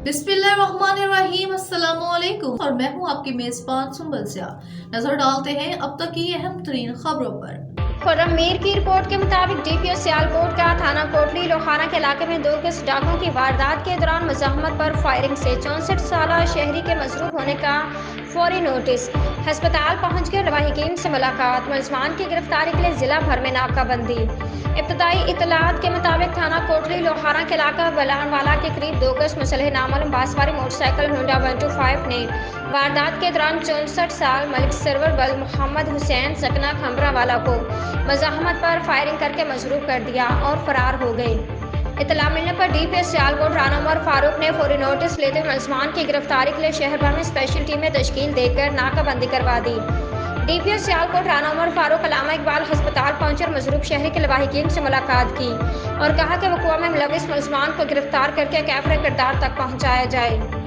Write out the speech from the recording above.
बिस्मिल्लाहिर्रहमानिर्रहीम, अस्सलामुअलैकुम और मैं हूं आपकी मेजबान सुंबल सियाह। नजर डालते हैं अब तक की अहम तरीन खबरों पर। खुर्रम मीर की रिपोर्ट के मुताबिक डीपीओ सियालकोट का थाना कोटली लोहाना के इलाके में 2 गैस डाकुओं की वारदात के दौरान मज़ाहमत पर फायरिंग से 64 साला शहरी के मजरूह होने का फौरी नोटिस। अस्पताल पहुंच कर लवाहिकीन से मुलाकात। मुलजमान की गिरफ्तारी के लिए जिला भर में नाकाबंदी। इब्तदाई इतलात के मुताबिक थाना कोटली लोहाना के इलाका बलानवाला के करीब 2 गज मुसल्ह नामालूम बासवारी मोटरसाइकिल होंडा 125 ने वारदात के दौरान 64 साल मलिक सरवर बल मोहम्मद हुसैन सकना खंबरावाला को मज़ाहमत पर फायरिंग करके मजरूह कर दिया और फरार हो गए। इतला मिलने पर डीपीओ सियालकोट राना उमर फारूक ने फौरी नोटिस लेते हुए मुलजमान की गिरफ्तारी के लिए शहर भर में स्पेशल टीमें तश्कील देकर नाकाबंदी करवा दी। डीपीओ सियालकोट राना उमर फारूक अल्लामा इकबाल अस्पताल पहुंचकर मजरूह शहरी के लवाहिकीन से मुलाकात की और कहा कि वक़्वा में मुलविस मुलजमान को गिरफ्तार करके कैफरे किरदार तक पहुंचाया जाए।